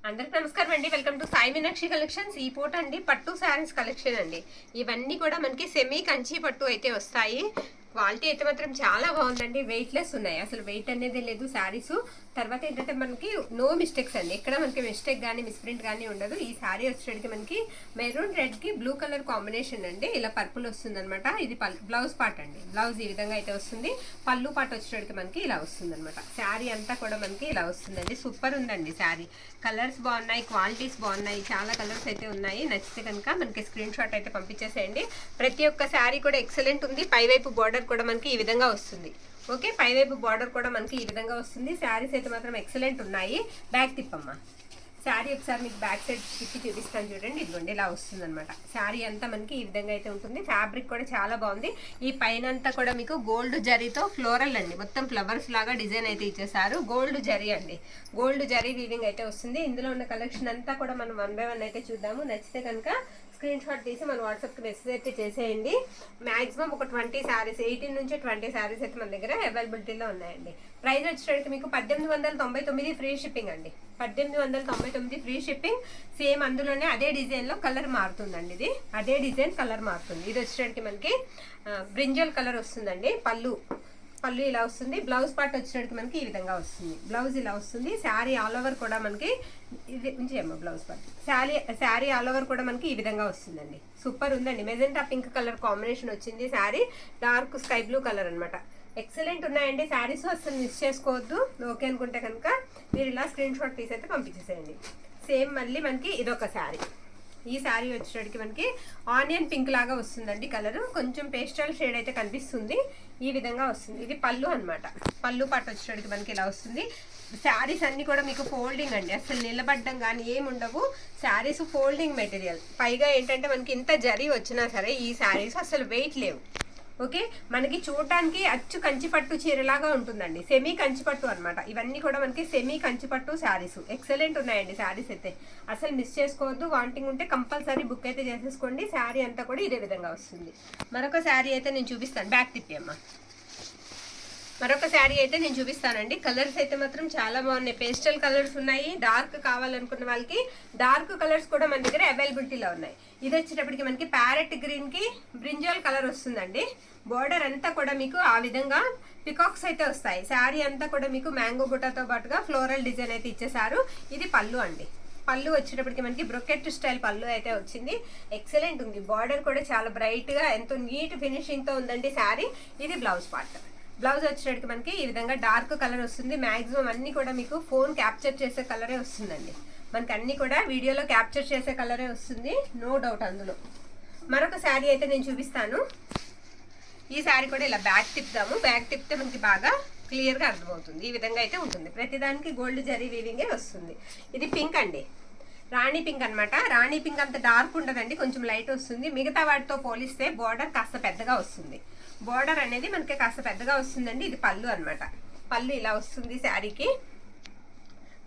అందరికి నమస్కారం అండి. Welcome to Sai Meenakshi collections. ఈ పూట అండి పట్టు శారీస్ కలెక్షన్ అండి. ఇవన్నీ కూడా మనకి సెమీ కంచి పట్టు అయితే వస్తాయి. క్వాలిటీ అయితే మాత్రం చాలా బాగుందండి. వెయిట్లెస్ ఉన్నాయి, అసలు వెయిట్ అనేది లేదు శారీస్. తర్వాత ఏంటంటే మనకి నో మిస్టేక్స్ అండి, ఎక్కడ మనకి మిస్టేక్ కానీ మిస్ప్రింట్ కానీ ఉండదు. ఈ శారీ వచ్చేటికి మనకి మెరూన్ రెడ్ కి బ్లూ కలర్ కాంబినేషన్ అండి. ఇలా పర్పుల్ వస్తుంది అనమాట. ఇది బ్లౌజ్ పార్ట్ అండి. బ్లౌజ్ ఈ విధంగా అయితే వస్తుంది. పళ్ళు పార్ట్ వచ్చేటికి మనకి ఇలా వస్తుంది అనమాట. శారీ అంతా కూడా మనకి ఇలా వస్తుందండి. సూపర్ ఉందండి శారీ. కలర్స్ బాగున్నాయి, క్వాలిటీస్ బాగున్నాయి, చాలా కలర్స్ అయితే ఉన్నాయి. నచ్చితే కనుక మనకి స్క్రీన్ షాట్ అయితే పంపించేసేయండి. ప్రతి ఒక్క శారీ కూడా ఎక్సలెంట్ ఉంది. పైవైపు బార్డర్ కూడా మనకి ఈ విధంగా వస్తుంది. ఓకే, పైవైపు బార్డర్ కూడా మనకి ఈ విధంగా వస్తుంది. శారీస్ అయితే మాత్రం ఎక్సలెంట్ ఉన్నాయి. బ్యాక్ తిప్పమ్మా శారీ ఒకసారి మీకు బ్యాక్ సైడ్ తిప్పి చూపిస్తాను చూడండి. ఇదిగోండి ఇలా వస్తుంది అనమాట. శారీ అంతా మనకి ఈ విధంగా అయితే ఉంటుంది. ఫ్యాబ్రిక్ కూడా చాలా బాగుంది. ఈ పైన అంతా కూడా మీకు గోల్డ్ జరీతో ఫ్లోరల్ అండి, మొత్తం ఫ్లవర్స్ లాగా డిజైన్ అయితే ఇచ్చేసారు. గోల్డ్ జరీ అండి, గోల్డ్ జరీ వీవింగ్ అయితే వస్తుంది. ఇందులో ఉన్న కలెక్షన్ అంతా కూడా మనం 1 by 1 అయితే చూద్దాము. నచ్చితే కనుక స్క్రీన్ షాట్ తీసి మన వాట్సాప్కి మెసేజ్ అయితే చేసేయండి. మ్యాక్సిమం ఒక 20 శారీస్, 18 నుంచి 20 శారీస్ అయితే మన దగ్గర అవైలబిలిటీలో ఉన్నాయండి. ప్రైస్ వచ్చేసరికి మీకు 1899 ఫ్రీ షిప్పింగ్ అండి. 1899 ఫ్రీ షిప్పింగ్. సేమ్ అందులోనే అదే డిజైన్లో కలర్ మారుతుందండి. ఇది అదే డిజైన్ కలర్ మారుతుంది. ఇది వచ్చేసరికి మనకి బ్రింజల్ కలర్ వస్తుందండి. పళ్ళు ఇలా వస్తుంది. బ్లౌజ్ పార్ట్ వచ్చేటికి మనకి ఈ విధంగా వస్తుంది. బ్లౌజ్ ఇలా వస్తుంది. శారీ ఆల్ ఓవర్ కూడా మనకి ఇది ఉంచేయమ్మ blouse part. Sari all over కూడా మనకి ఈ విధంగా వస్తుందండి. సూపర్ ఉందండి. మెజెంటా పింక్ కలర్ కాంబినేషన్ వచ్చింది. Sari dark sky blue colour అనమాట. ఎక్సలెంట్ ఉన్నాయండి శారీస్, అసలు మిస్ చేసుకోవద్దు. ఓకే అనుకుంటే కనుక మీరు ఇలా స్క్రీన్ షాట్ తీసి అయితే పంపించేసేయండి. సేమ్ మళ్ళీ మనకి ఇదొక శారీ. ఈ శారీ వచ్చేటికి మనకి ఆనియన్ పింక్ లాగా వస్తుందండి. కలర్ కొంచెం పేస్టల్ షేడ్ అయితే కనిపిస్తుంది. ఈ విధంగా వస్తుంది. ఇది పళ్ళు అనమాట. పళ్ళు పాటు వచ్చేటికి మనకి ఇలా వస్తుంది. శారీస్ అన్ని కూడా మీకు ఫోల్డింగ్ అండి, అసలు నిలబడ్డం కానీ ఏముండవు. Saris folding material. పైగా ఏంటంటే మనకి ఇంత జరీ వచ్చినా సరే ఈ శారీస్ అసలు వెయిట్ లేవు. ఓకే, మనకి చూడటానికి అచ్చు కంచిపట్టు చీరలాగా ఉంటుందండి. సెమీ కంచిపట్టు అనమాట. ఇవన్నీ కూడా మనకి సెమీ కంచిపట్టు శారీస్. ఎక్సలెంట్ ఉన్నాయండి శారీస్ అయితే, అసలు మిస్ చేసుకోవద్దు. వాంటింగ్ ఉంటే కంపల్సరీ బుక్ అయితే చేసేసుకోండి. శారీ అంతా కూడా ఇదే విధంగా వస్తుంది. మరొక శారీ అయితే నేను చూపిస్తాను. బ్యాక్ తిప్పి అమ్మ. మరొక శారీ అయితే నేను చూపిస్తానండి. కలర్స్ అయితే మాత్రం చాలా బాగున్నాయి. పేస్టల్ కలర్స్ ఉన్నాయి. డార్క్ కావాలనుకున్న వాళ్ళకి డార్క్ కలర్స్ కూడా మన దగ్గర అవైలబిలిటీలో ఉన్నాయి. ఇది వచ్చేటప్పటికి మనకి ప్యారెట్ గ్రీన్ కి బ్రింజాల్ కలర్ వస్తుందండి. బోర్డర్ అంతా కూడా మీకు ఆ విధంగా పికాక్స్ అయితే వస్తాయి. శారీ అంతా కూడా మీకు మ్యాంగో బుటాతో పాటుగా ఫ్లోరల్ డిజైన్ అయితే ఇచ్చేసారు. ఇది పళ్ళు అండి. పళ్ళు వచ్చేటప్పటికి మనకి బ్రొకెట్ స్టైల్ పళ్ళు అయితే వచ్చింది. ఎక్సలెంట్ ఉంది. బార్డర్ కూడా చాలా బ్రైట్ గా ఎంతో నీట్ ఫినిషింగ్ తో ఉందండి శారీ. ఇది బ్లౌజ్ పార్ట్. బ్లౌజ్ వచ్చేటప్పటికి మనకి ఈ విధంగా డార్క్ కలర్ వస్తుంది. మాక్సిమం అన్ని కూడా మీకు ఫోన్ క్యాప్చర్ చేసే కలరే వస్తుందండి. మనకి అన్ని కూడా వీడియోలో క్యాప్చర్ చేసే కలరే వస్తుంది, నో డౌట్ అందులో. మరొక శారీ అయితే నేను చూపిస్తాను. ఈ శారీ కూడా ఇలా బ్యాక్ తిప్పుదాము. బ్యాక్ తిప్పితే మనకి బాగా క్లియర్గా అర్థమవుతుంది. ఈ విధంగా అయితే ఉంటుంది. ప్రతిదానికి గోల్డ్ జరీ వీవింగే వస్తుంది. ఇది పింక్ అండి, రాణి పింక్ అనమాట. రాణి పింక్ అంత డార్క్ ఉండదండి, కొంచెం లైట్ వస్తుంది. మిగతా వాటితో పోలిస్తే బార్డర్ కాస్త పెద్దగా వస్తుంది. బార్డర్ అనేది మనకి కాస్త పెద్దగా వస్తుందండి. ఇది పళ్ళు అనమాట. పళ్ళు ఇలా వస్తుంది శారీకి.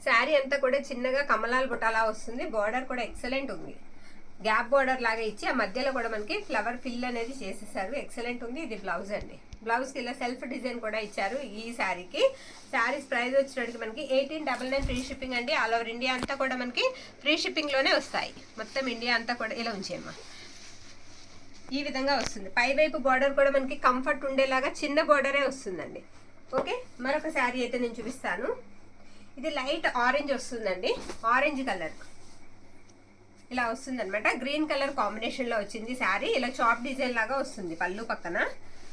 శారీ అంతా కూడా చిన్నగా కమలాల బుటాలా వస్తుంది. బార్డర్ కూడా ఎక్సలెంట్ ఉంది. గ్యాప్ బార్డర్ లాగా ఇచ్చి ఆ మధ్యలో కూడా మనకి ఫ్లవర్ ఫిల్ అనేది చేసేసారు. ఎక్సలెంట్ ఉంది. ఇది బ్లౌజ్ అండి. బ్లౌజ్కి ఇలా సెల్ఫ్ డిజైన్ కూడా ఇచ్చారు ఈ శారీకి. శారీస్ ప్రైస్ వచ్చేటికి మనకి 1899 ఫ్రీ షిప్పింగ్ అండి. ఆల్ ఓవర్ ఇండియా అంతా కూడా మనకి ఫ్రీ షిప్పింగ్లోనే వస్తాయి. మొత్తం ఇండియా అంతా కూడా ఇలా ఉంచేయమ్మా. ఈ విధంగా వస్తుంది. పైవైపు బార్డర్ కూడా మనకి కంఫర్ట్ ఉండేలాగా చిన్న బార్డరే వస్తుందండి. ఓకే, మరొక శారీ అయితే నేను చూపిస్తాను. ఇది లైట్ ఆరెంజ్ వస్తుందండి. ఆరెంజ్ కలర్ ఇలా వస్తుంది అనమాట. గ్రీన్ కలర్ కాంబినేషన్లో వచ్చింది శారీ. ఇలా చాప్ డిజైన్ లాగా వస్తుంది. పళ్ళు పక్కన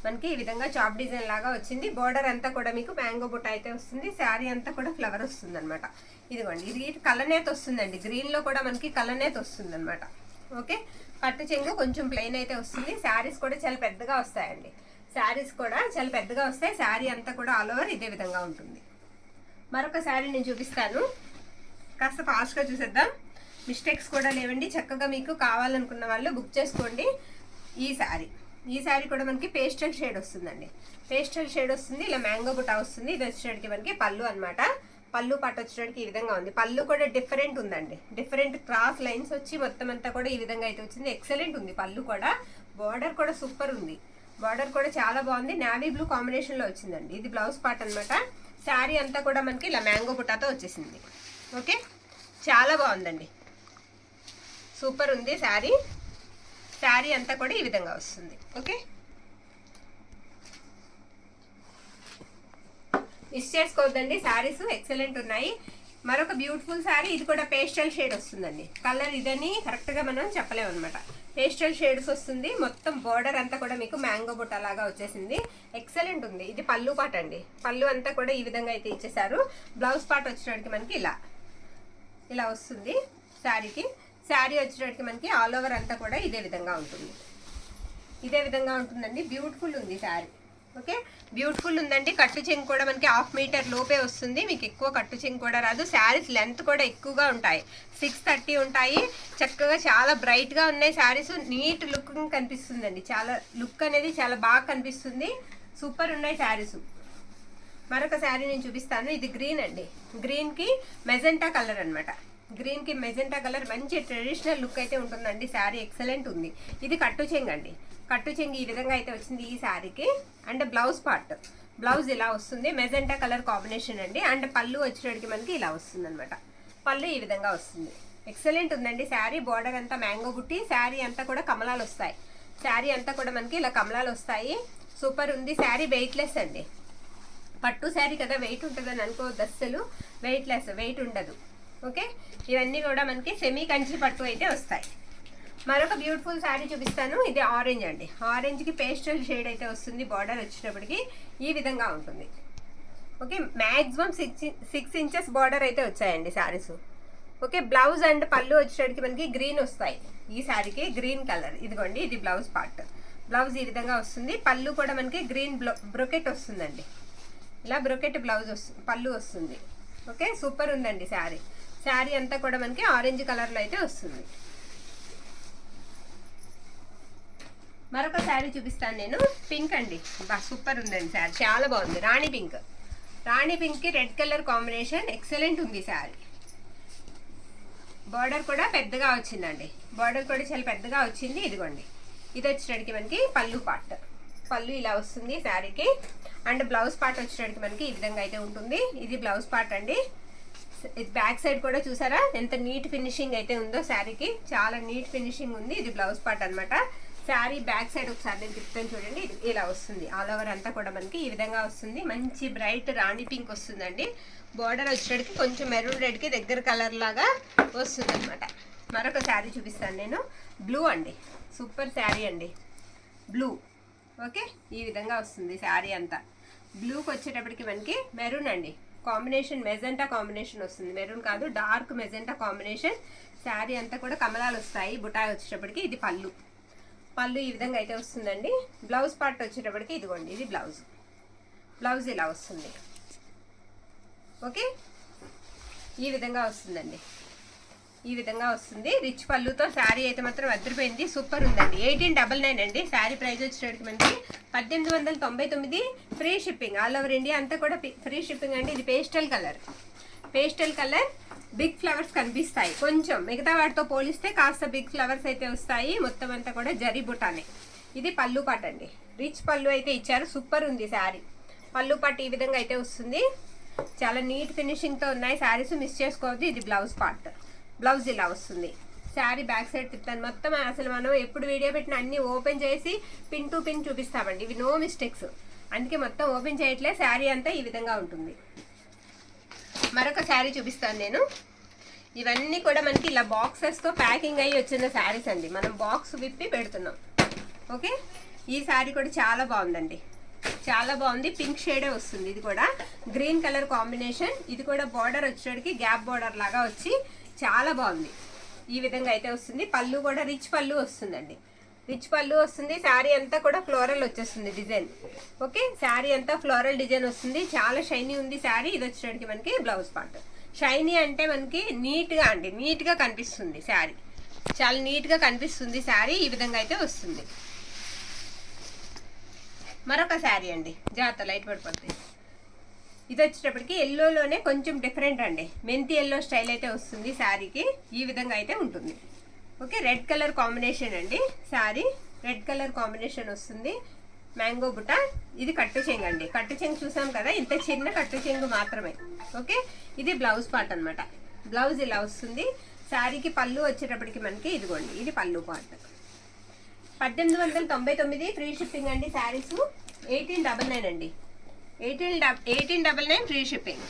మనకి ఈ విధంగా చాప్ డిజైన్ లాగా వచ్చింది. బార్డర్ అంతా కూడా మీకు మ్యాంగో బుట్ట అయితే వస్తుంది. శారీ అంతా కూడా ఫ్లవర్ వస్తుంది అనమాట. ఇదిగోండి, ఇది కలనేత వస్తుందండి. గ్రీన్లో కూడా మనకి కలనేత వస్తుంది అనమాట. ఓకే, పట్టు చెంగు కొంచెం ప్లెయిన్ అయితే వస్తుంది. శారీస్ కూడా చాలా పెద్దగా వస్తాయండి. శారీస్ కూడా చాలా పెద్దగా వస్తాయి. శారీ అంతా కూడా ఆల్ ఓవర్ ఇదే విధంగా ఉంటుంది. మరొక శారీ నేను చూపిస్తాను. కాస్త ఫాస్ట్గా చూసేద్దాం. మిస్టేక్స్ కూడా లేవండి. చక్కగా మీకు కావాలనుకున్న వాళ్ళు బుక్ చేసుకోండి. ఈ శారీ కూడా మనకి పేస్టల్ షేడ్ వస్తుందండి. పేస్టల్ షేడ్ వస్తుంది. ఇలా మ్యాంగో బుటా వస్తుంది. ఇది వచ్చేటికి మనకి పళ్ళు అనమాట. పళ్ళు పాటు వచ్చేటికి ఈ విధంగా ఉంది. పళ్ళు కూడా డిఫరెంట్ ఉందండి. డిఫరెంట్ క్రాస్ లైన్స్ వచ్చి మొత్తం అంతా కూడా ఈ విధంగా అయితే వచ్చింది. ఎక్సలెంట్ ఉంది పళ్ళు కూడా. బార్డర్ కూడా సూపర్ ఉంది. బార్డర్ కూడా చాలా బాగుంది. నావీ బ్లూ కాంబినేషన్లో వచ్చిందండి. ఇది బ్లౌజ్ పార్ట్ అనమాట. శారీ అంతా కూడా మనకి ఇలా మ్యాంగో బుటాతో వచ్చేసింది. ఓకే, చాలా బాగుందండి, సూపర్ ఉంది శారీ. శారీ అంతా కూడా ఈ విధంగా వస్తుంది. ఓకే, మిస్ చేసుకోవద్దండి, శారీస్ ఎక్సలెంట్ ఉన్నాయి. మరొక బ్యూటిఫుల్ శారీ, ఇది కూడా పేస్టల్ షేడ్ వస్తుందండి. కలర్ ఇదని కరెక్ట్గా మనం చెప్పలేము అనమాట. పేస్టల్ షేడ్స్ వస్తుంది, మొత్తం బోర్డర్ అంతా కూడా మీకు మ్యాంగో బుట్ట లాగా వచ్చేసింది. ఎక్సలెంట్ ఉంది. ఇది పళ్ళు పాట అండి. పళ్ళు అంతా కూడా ఈ విధంగా అయితే ఇచ్చేసారు. బ్లౌజ్ పార్ట్ వచ్చేటికి మనకి ఇలా వస్తుంది శారీకి. శారీ వచ్చేటికి మనకి ఆల్ ఓవర్ అంతా కూడా ఇదే విధంగా ఉంటుంది. ఇదే విధంగా ఉంటుందండి. బ్యూటిఫుల్ ఉంది శారీ. ఓకే, బ్యూటిఫుల్ ఉందండి. కట్టు చెంగు కూడా మనకి 1/2 మీటర్ లోపే వస్తుంది. మీకు ఎక్కువ కట్టు చెంగు కూడా రాదు. శారీస్ లెంత్ కూడా ఎక్కువగా ఉంటాయి, 630 ఉంటాయి. చక్కగా చాలా బ్రైట్గా ఉన్నాయి శారీస్. నీట్ లుక్ కనిపిస్తుందండి. చాలా లుక్ అనేది చాలా బాగా కనిపిస్తుంది. సూపర్ ఉన్నాయి శారీస్. మరొక శారీ నేను చూపిస్తాను. ఇది గ్రీన్ అండి. గ్రీన్కి మెజెంటా కలర్ అనమాట. గ్రీన్కి మెజెంటా కలర్ మంచి ట్రెడిషనల్ లుక్ అయితే ఉంటుందండి. శారీ ఎక్సలెంట్ ఉంది. ఇది కట్టు చెంగు అండి. కట్టు చెంగు ఈ విధంగా అయితే వచ్చింది ఈ శారీకి. అండ్ బ్లౌజ్ పార్ట్, బ్లౌజ్ ఇలా వస్తుంది. మెజెంటా కలర్ కాంబినేషన్ అండి. అండ్ పళ్ళు వచ్చేటికి మనకి ఇలా వస్తుంది అనమాట. పళ్ళు ఈ విధంగా వస్తుంది. ఎక్సలెంట్ ఉందండి శారీ. బార్డర్ అంతా మ్యాంగో బుట్టి, శారీ అంతా కూడా కమలాలు వస్తాయి. శారీ అంతా కూడా మనకి ఇలా కమలాలు వస్తాయి. సూపర్ ఉంది శారీ. వెయిట్లెస్ అండి. పట్టు శారీ కదా, వెయిట్ ఉంటుందని అనుకోవద్దు అస్సలు. వెయిట్లెస్, వెయిట్ ఉండదు. ఓకే, ఇవన్నీ కూడా మనకి సెమీ కంచి పట్టు అయితే వస్తాయి. మరొక బ్యూటిఫుల్ శారీ చూపిస్తాను. ఇది ఆరెంజ్ అండి. ఆరెంజ్కి పేస్టల్ షేడ్ అయితే వస్తుంది. బార్డర్ వచ్చేటప్పటికి ఈ విధంగా ఉంటుంది. ఓకే, మ్యాక్సిమం 6 ఇంచెస్ బార్డర్ అయితే వచ్చాయండి శారీస్. ఓకే, బ్లౌజ్ అండ్ పళ్ళు వచ్చేటప్పటికి మనకి గ్రీన్ వస్తాయి. ఈ శారీకి గ్రీన్ కలర్. ఇదిగోండి, ఇది బ్లౌజ్ పార్ట్. బ్లౌజ్ ఈ విధంగా వస్తుంది. పళ్ళు కూడా మనకి గ్రీన్ బ్రొకెట్ వస్తుందండి. ఇలా బ్రొకెట్ బ్లౌజ్ వస్తుంది, పళ్ళు వస్తుంది. ఓకే, సూపర్ ఉందండి శారీ. శారీ అంతా కూడా మనకి ఆరెంజ్ కలర్లో అయితే వస్తుంది. మరొక శారీ చూపిస్తాను నేను. పింక్ అండి. సూపర్ ఉందండి శారీ, చాలా బాగుంది. రాణి పింక్. రాణి పింక్కి రెడ్ కలర్ కాంబినేషన్ ఎక్సలెంట్ ఉంది శారీ. బార్డర్ కూడా పెద్దగా వచ్చిందండి. బార్డర్ కూడా చాలా పెద్దగా వచ్చింది. ఇదిగోండి, ఇది వచ్చేటికి మనకి పళ్ళు పార్ట్. పళ్ళు ఇలా వస్తుంది శారీకి. అండ్ బ్లౌజ్ పార్ట్ వచ్చేటికి మనకి ఈ విధంగా అయితే ఉంటుంది. ఇది బ్లౌజ్ పార్ట్ అండి. ఇది బ్యాక్ సైడ్ కూడా చూసారా ఎంత నీట్ ఫినిషింగ్ అయితే ఉందో శారీకి. చాలా నీట్ ఫినిషింగ్ ఉంది. ఇది బ్లౌజ్ పార్ట్ అనమాట. శారీ బ్యాక్ సైడ్ ఒకసారి నేను తిప్పుతాను చూడండి. ఇలా వస్తుంది. ఆల్ ఓవర్ అంతా కూడా మనకి ఈ విధంగా వస్తుంది. మంచి బ్రైట్ రాణి పింక్ వస్తుందండి. బార్డర్ వచ్చేటికి కొంచెం మెరూన్ రెడ్కి దగ్గర కలర్ లాగా వస్తుంది అనమాట. మరొక శారీ చూపిస్తాను నేను. బ్లూ అండి. సూపర్ శారీ అండి, బ్లూ. ఓకే, ఈ విధంగా వస్తుంది శారీ అంతా. బ్లూకి వచ్చేటప్పటికి మనకి మెరూన్ అండి కాంబినేషన్. మెజెంటా కాంబినేషన్ వస్తుంది. మెరూన్ కాదు, డార్క్ మెజెంటా కాంబినేషన్. శారీ అంతా కూడా కమలాలు వస్తాయి. బుటాయి వచ్చేటప్పటికి ఇది పళ్ళు. పళ్ళు ఈ విధంగా అయితే వస్తుందండి. బ్లౌజ్ పార్ట్ వచ్చేటప్పటికి ఇదిగోండి, ఇది బ్లౌజ్. బ్లౌజ్ ఇలా వస్తుంది. ఓకే, ఈ విధంగా వస్తుందండి. ఈ విధంగా వస్తుంది. రిచ్ పళ్ళుతో శారీ అయితే మాత్రం అదిరిపోయింది. సూపర్ ఉందండి. 1899 అండి. శారీ ప్రైస్ వచ్చేటప్పటికి మనకి 1899. Free shipping all over India అంతా కూడా ఫ్రీ షిప్పింగ్ అండి. ఇది pastel colour. Pastel colour big flowers కనిపిస్తాయి. కొంచెం మిగతా వాటితో పోలిస్తే కాస్త బిగ్ ఫ్లవర్స్ అయితే వస్తాయి. మొత్తం అంతా కూడా జరీ బుటానే. ఇది పళ్ళు పాట అండి. రిచ్ పళ్ళు అయితే ఇచ్చారు. సూపర్ ఉంది శారీ. పళ్ళు పాట ఈ విధంగా అయితే వస్తుంది. చాలా నీట్ ఫినిషింగ్తో ఉన్నాయి శారీస్, మిస్ చేసుకోవద్దు. ఇది బ్లౌజ్ పార్ట్. బ్లౌజ్ ఇలా వస్తుంది. శారీ బ్యాక్ సైడ్ తిప్పాను. మొత్తం అసలు మనం ఎప్పుడు వీడియో పెట్టిన అన్ని ఓపెన్ చేసి పిన్ టు పిన్ చూపిస్తామండి. ఇవి నో మిస్టేక్స్, అందుకే మొత్తం ఓపెన్ చేయట్లే. శారీ అంతా ఈ విధంగా ఉంటుంది. మరొక శారీ చూపిస్తాను నేను. ఇవన్నీ కూడా మనకి ఇలా బాక్సెస్తో ప్యాకింగ్ అయ్యి వచ్చిన శారీస్ అండి. మనం బాక్స్ విప్పి పెడుతున్నాం. ఓకే, ఈ శారీ కూడా చాలా బాగుందండి. చాలా బాగుంది. పింక్ షేడే వస్తుంది. ఇది కూడా గ్రీన్ కలర్ కాంబినేషన్. ఇది కూడా బార్డర్ వచ్చేటికి గ్యాప్ బార్డర్ లాగా వచ్చి చాలా బాగుంది. ఈ విధంగా అయితే వస్తుంది. పళ్ళు కూడా రిచ్ పళ్ళు వస్తుందండి. రిచ్ పళ్ళు వస్తుంది. శారీ అంతా కూడా ఫ్లోరల్ వచ్చేస్తుంది డిజైన్. ఓకే, శారీ అంతా ఫ్లోరల్ డిజైన్ వస్తుంది. చాలా షైనీ ఉంది శారీ. ఇది వచ్చేటికి మనకి బ్లౌజ్ పార్ట్. షైనీ అంటే మనకి నీట్గా అండి, నీట్గా కనిపిస్తుంది శారీ. చాలా నీట్గా కనిపిస్తుంది శారీ. ఈ విధంగా అయితే వస్తుంది. మరొక శారీ అండి. జాగ్రత్త, లైట్ పడిపోతుంది. ఇది వచ్చేటప్పటికి ఎల్లోలోనే కొంచెం డిఫరెంట్ అండి. మెంతి ఎల్లో స్టైల్ అయితే వస్తుంది శారీకి. ఈ విధంగా అయితే ఉంటుంది. ఓకే, రెడ్ కలర్ కాంబినేషన్ అండి. శారీ రెడ్ కలర్ కాంబినేషన్ వస్తుంది. మ్యాంగో బుట్ట. ఇది కట్టు చెంగు అండి. కట్టు చెంగు చూసాం కదా, ఇంత చిన్న కట్టు చెంగు మాత్రమే. ఓకే, ఇది బ్లౌజ్ పార్ట్ అనమాట. బ్లౌజ్ ఇలా వస్తుంది. శారీకి పళ్ళు వచ్చేటప్పటికి మనకి ఇదిగోండి, ఇది పళ్ళు పార్ట్. 1899 ఫ్రీ షిప్పింగ్ అండి. శారీస్ 1899 అండి. 1899 free shipping.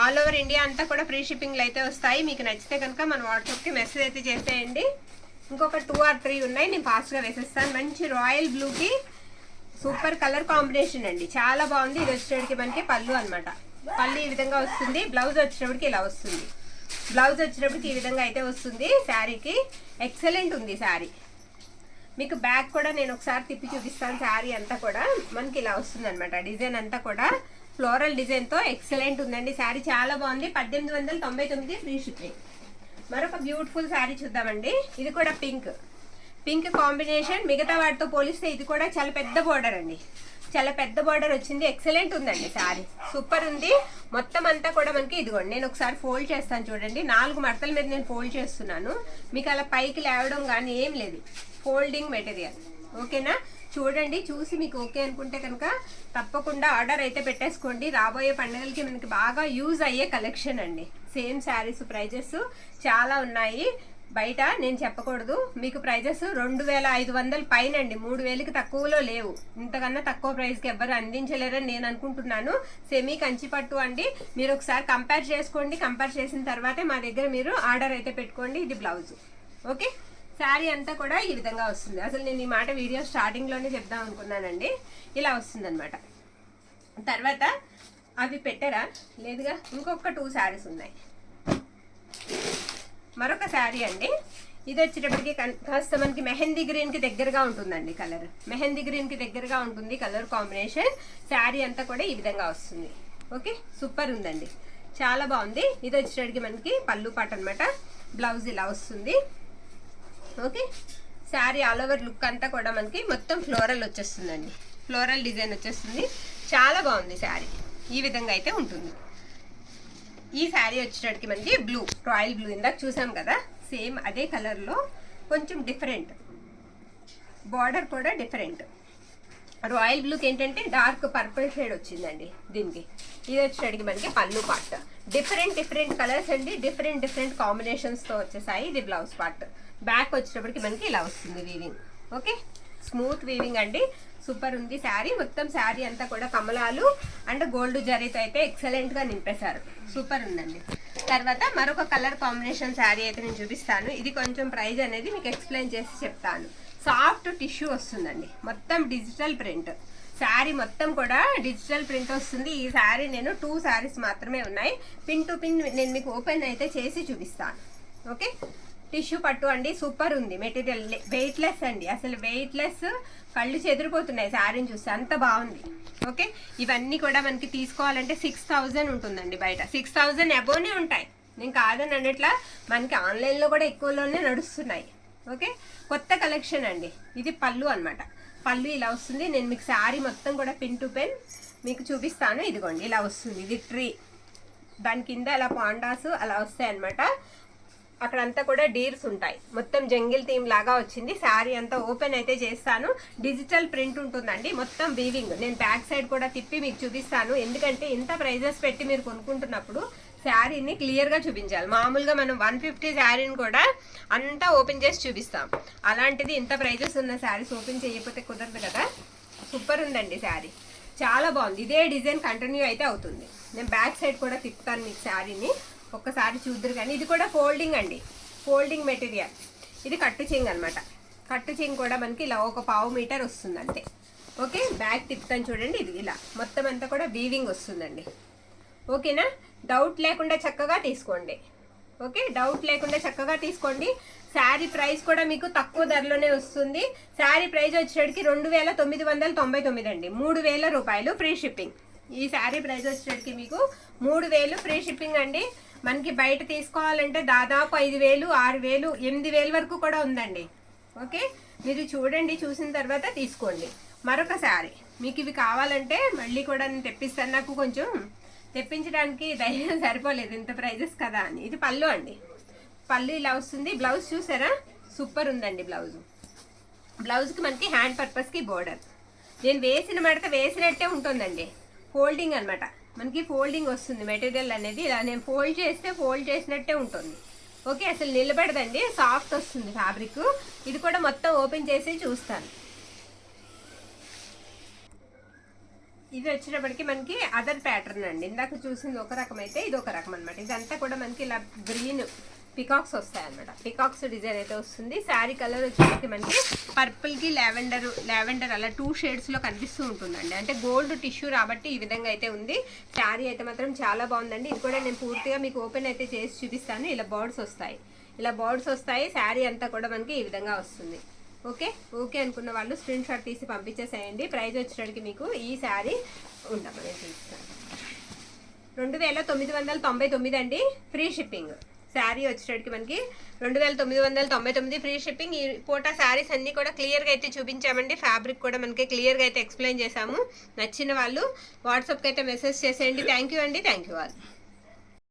All over India అంతా కూడా ఫ్రీ షిప్పింగ్లు అయితే వస్తాయి. మీకు నచ్చితే కనుక మన వాట్సాప్కి మెసేజ్ అయితే చేసేయండి. ఇంకొక 2 or 3 ఉన్నాయి, నేను ఫాస్ట్గా వేసేస్తాను. మంచి రాయల్ బ్లూకి సూపర్ కలర్ కాంబినేషన్ అండి, చాలా బాగుంది. ఇది వచ్చేటప్పటికి మనకి పళ్ళు అనమాట. పళ్ళు ఈ విధంగా వస్తుంది. బ్లౌజ్ వచ్చేటప్పటికి ఇలా వస్తుంది. బ్లౌజ్ వచ్చేటప్పటికి ఈ విధంగా అయితే వస్తుంది. శారీకి ఎక్సలెంట్ ఉంది శారీ. మీకు బ్యాక్ కూడా నేను ఒకసారి తిప్పి చూపిస్తాను. శారీ అంతా కూడా మనకి ఇలా వస్తుంది అనమాట. డిజైన్ అంతా కూడా ఫ్లోరల్ డిజైన్తో ఎక్సలెంట్ ఉందండి. శారీ చాలా బాగుంది. 1899 ఫ్రీ షిప్పింగ్. మరొక బ్యూటిఫుల్ శారీ చూద్దామండి. ఇది కూడా పింక్ కాంబినేషన్. మిగతా వాటితో పోలిస్తే ఇది కూడా చాలా పెద్ద బోర్డర్ అండి, చాలా పెద్ద బార్డర్ వచ్చింది. ఎక్సలెంట్ ఉందండి శారీ, సూపర్ ఉంది. మొత్తం అంతా కూడా మనకి ఇదిగోండి, నేను ఒకసారి ఫోల్డ్ చేస్తాను చూడండి. 4 మడతల మీద నేను ఫోల్డ్ చేస్తున్నాను. మీకు అలా పైకి లేవడం కానీ ఏం లేదు, ఫోల్డింగ్ మెటీరియల్. ఓకేనా? చూడండి, చూసి మీకు ఓకే అనుకుంటే కనుక తప్పకుండా ఆర్డర్ అయితే పెట్టేసుకోండి. రాబోయే పండుగలకి మనకి బాగా యూజ్ అయ్యే కలెక్షన్ అండి. సేమ్ శారీస్ ప్రైజెస్ చాలా ఉన్నాయి. బయట నేను చెప్పకూడదు, మీకు ప్రైజెస్ 2500 పైన అండి. 3000కి తక్కువలో లేవు. ఇంతకన్నా తక్కువ ప్రైస్కి ఎవ్వరు అందించలేరని నేను అనుకుంటున్నాను. సెమీ కంచిపట్టు అండి. మీరు ఒకసారి కంపేర్ చేసుకోండి. కంపేర్ చేసిన తర్వాతే మా దగ్గర మీరు ఆర్డర్ అయితే పెట్టుకోండి. ఇది బ్లౌజ్. ఓకే, శారీ అంతా కూడా ఈ విధంగా వస్తుంది. అసలు నేను ఈ మాట వీడియో స్టార్టింగ్లోనే చెప్దాం అనుకున్నానండి. ఇలా వస్తుంది అనమాట. తర్వాత అవి పెట్టారా లేదుగా, ఇంకొక 2 శారీస్ ఉన్నాయి. మరొక శారీ అండి. ఇది వచ్చేటప్పటికి కాస్త మనకి మెహందీ గ్రీన్కి దగ్గరగా ఉంటుందండి. కలర్ మెహందీ గ్రీన్కి దగ్గరగా ఉంటుంది కలర్ కాంబినేషన్. శారీ అంతా కూడా ఈ విధంగా వస్తుంది. ఓకే, సూపర్ ఉందండి, చాలా బాగుంది. ఇది వచ్చేటప్పటికి మనకి పళ్ళు పాట అనమాట. బ్లౌజ్ ఇలా వస్తుంది. Okay, sari all over look అంతా కూడా మనకి మొత్తం ఫ్లోరల్ వచ్చేస్తుందండి. ఫ్లోరల్ డిజైన్ వచ్చేస్తుంది. చాలా బాగుంది శారీ. ఈ విధంగా అయితే ఉంటుంది. ఈ శారీ వచ్చేటప్పటికి మనకి బ్లూ, రాయల్ బ్లూ ఇందాక చూసాం కదా, సేమ్ అదే కలర్లో కొంచెం డిఫరెంట్, బార్డర్ కూడా డిఫరెంట్. రాయల్ బ్లూకి ఏంటంటే డార్క్ పర్పుల్ షేడ్ వచ్చిందండి దీనికి. ఇది వచ్చేటప్పటికి మనకి పళ్ళు పార్ట్. డిఫరెంట్ కలర్స్ అండి, డిఫరెంట్ కాంబినేషన్స్తో వచ్చేసాయి. ఇది బ్లౌజ్ పార్ట్. బ్యాక్ వచ్చేటప్పటికి మనకి ఇలా వస్తుంది వీవింగ్. ఓకే, స్మూత్ వీవింగ్ అండి, సూపర్ ఉంది శారీ. మొత్తం శారీ అంతా కూడా కమలాలు అండ్ గోల్డ్ జరీతో అయితే ఎక్సలెంట్గా నింపేశారు. సూపర్ ఉందండి. తర్వాత మరొక కలర్ కాంబినేషన్ శారీ అయితే నేను చూపిస్తాను. ఇది కొంచెం ప్రైస్ అనేది మీకు ఎక్స్ప్లెయిన్ చేసి చెప్తాను. సాఫ్ట్ టిష్యూ వస్తుందండి, మొత్తం డిజిటల్ ప్రింట్. శారీ మొత్తం కూడా డిజిటల్ ప్రింట్ వస్తుంది. ఈ శారీ నేను 2 శారీస్ మాత్రమే ఉన్నాయి. పిన్ టు పిన్ నేను మీకు ఓపెన్ అయితే చేసి చూపిస్తాను. ఓకే, టిష్యూ పట్టు అండి, సూపర్ ఉంది. మెటీరియల్ వెయిట్లెస్ అండి, అసలు వెయిట్లెస్. కళ్ళు చెదిరిపోతున్నాయి శారీని చూస్తే, అంత బాగుంది. ఓకే, ఇవన్నీ కూడా మనకి తీసుకోవాలంటే 6000 ఉంటుందండి బయట. 6000 అబోనే ఉంటాయి, నేను కాదని అన్నట్లా. మనకి ఆన్లైన్లో కూడా ఎక్కువలోనే నడుస్తున్నాయి. ఓకే, కొత్త కలెక్షన్ అండి. ఇది పళ్ళు అనమాట. పళ్ళు ఇలా వస్తుంది. నేను మీకు శారీ మొత్తం కూడా పిన్ టు పిన్ మీకు చూపిస్తాను. ఇదిగోండి, ఇలా వస్తుంది. ఇది ట్రీ, దాని కింద అలా పాండాస్ అలా వస్తాయి అనమాట. అక్కడంతా కూడా డీర్స్ ఉంటాయి. మొత్తం జంగిల్ థీమ్ లాగా వచ్చింది. శారీ అంతా ఓపెన్ అయితే చేస్తాను. డిజిటల్ ప్రింట్ ఉంటుందండి, మొత్తం వీవింగ్. నేను బ్యాక్ సైడ్ కూడా తిప్పి మీకు చూపిస్తాను. ఎందుకంటే ఇంత ప్రైజెస్ పెట్టి మీరు కొనుక్కుంటున్నప్పుడు శారీని క్లియర్గా చూపించాలి. మామూలుగా మనం 150 శారీని కూడా అంతా ఓపెన్ చేసి చూపిస్తాం. అలాంటిది ఇంత ప్రైజెస్ ఉన్న శారీస్ ఓపెన్ చేయకపోతే కుదరదు కదా. సూపర్ ఉందండి శారీ, చాలా బాగుంది. ఇదే డిజైన్ కంటిన్యూ అయితే అవుతుంది. నేను బ్యాక్ సైడ్ కూడా తిప్పుతాను మీకు శారీని, ఒక్కసారి చూద్దరు. కానీ ఇది కూడా ఫోల్డింగ్ అండి, ఫోల్డింగ్ మెటీరియల్. ఇది కట్టు చెంగు అనమాట. కట్టు చెంగు కూడా మనకి ఇలా ఒక 1/2 మీటర్ వస్తుంది అంతే. ఓకే, బ్యాక్ తిప్పుతాను చూడండి. ఇది ఇలా మొత్తం అంతా కూడా వీవింగ్ వస్తుందండి. ఓకేనా? డౌట్ లేకుండా చక్కగా తీసుకోండి. ఓకే, డౌట్ లేకుండా చక్కగా తీసుకోండి. శారీ ప్రైస్ కూడా మీకు తక్కువ ధరలోనే వస్తుంది. శారీ ప్రైస్ వచ్చేటికి 2999 అండి, 3000 రూపాయలు ఫ్రీ షిప్పింగ్. ఈ శారీ ప్రైస్ వచ్చేటికి మీకు 3000 ఫ్రీ షిప్పింగ్ అండి. మనకి బయట తీసుకోవాలంటే దాదాపు 5000, 6000, 8000 వరకు కూడా ఉందండి. ఓకే, మీరు చూడండి, చూసిన తర్వాత తీసుకోండి. మరొక శారీ మీకు ఇవి కావాలంటే మళ్ళీ కూడా నేను తెప్పిస్తాను. నాకు కొంచెం తెప్పించడానికి ధైర్యం సరిపోలేదు, ఇంత ప్రైజెస్ కదా అని. ఇది పళ్ళు అండి, పళ్ళు ఇలా వస్తుంది. బ్లౌజ్ చూసారా, సూపర్ ఉందండి బ్లౌజు. బ్లౌజ్కి మనకి హ్యాండ్ పర్పస్కి బోర్డర్. నేను వేసిన మడత వేసినట్టే ఉంటుందండి, ఫోల్డింగ్ అనమాట. మనకి ఫోల్డింగ్ వస్తుంది మెటీరియల్ అనేది. ఇలా నేను ఫోల్డ్ చేస్తే ఫోల్డ్ చేసినట్టే ఉంటుంది. ఓకే, అసలు నిలబడదండి, సాఫ్ట్ వస్తుంది ఫ్యాబ్రిక్. ఇది కూడా మొత్తం ఓపెన్ చేసి చూస్తాను. ఇది వచ్చేటప్పటికి మనకి అదర్ ప్యాటర్న్ అండి. ఇందాక చూసింది ఒక రకం అయితే ఇది ఒక రకం అనమాట. ఇదంతా కూడా మనకి ఇలా గ్రీన్ పికాక్స్ వస్తాయి అనమాట. పికాక్స్ డిజైన్ అయితే వస్తుంది. శారీ కలర్ వచ్చేసరికి మనకి పర్పుల్కి లావెండర్ అలా 2 షేడ్స్లో కనిపిస్తూ ఉంటుందండి. అంటే గోల్డ్ టిష్యూ కాబట్టి ఈ విధంగా అయితే ఉంది. శారీ అయితే మాత్రం చాలా బాగుందండి. ఇది కూడా నేను పూర్తిగా మీకు ఓపెన్ అయితే చేసి చూపిస్తాను. ఇలా బర్డ్స్ వస్తాయి. శారీ అంతా కూడా మనకి ఈ విధంగా వస్తుంది. ఓకే అనుకున్న వాళ్ళు స్క్రీన్ షాట్ తీసి పంపించేసేయండి. ప్రైస్ వచ్చేసరికి మీకు ఈ శారీ ఉండమని చూపిస్తాను 2999 అండి, ఫ్రీ షిప్పింగ్. శారీ వచ్చేటప్పటికి మనకి 2999 ఫ్రీ షిప్పింగ్. ఈ పూట శారీస్ అన్నీ కూడా క్లియర్గా అయితే చూపించామండి. ఫ్యాబ్రిక్ కూడా మనకి క్లియర్గా అయితే ఎక్స్ప్లెయిన్ చేశాము. నచ్చిన వాళ్ళు వాట్సాప్కి అయితే మెసేజ్ చేసేయండి. థ్యాంక్ యూ అండి. Thank you all.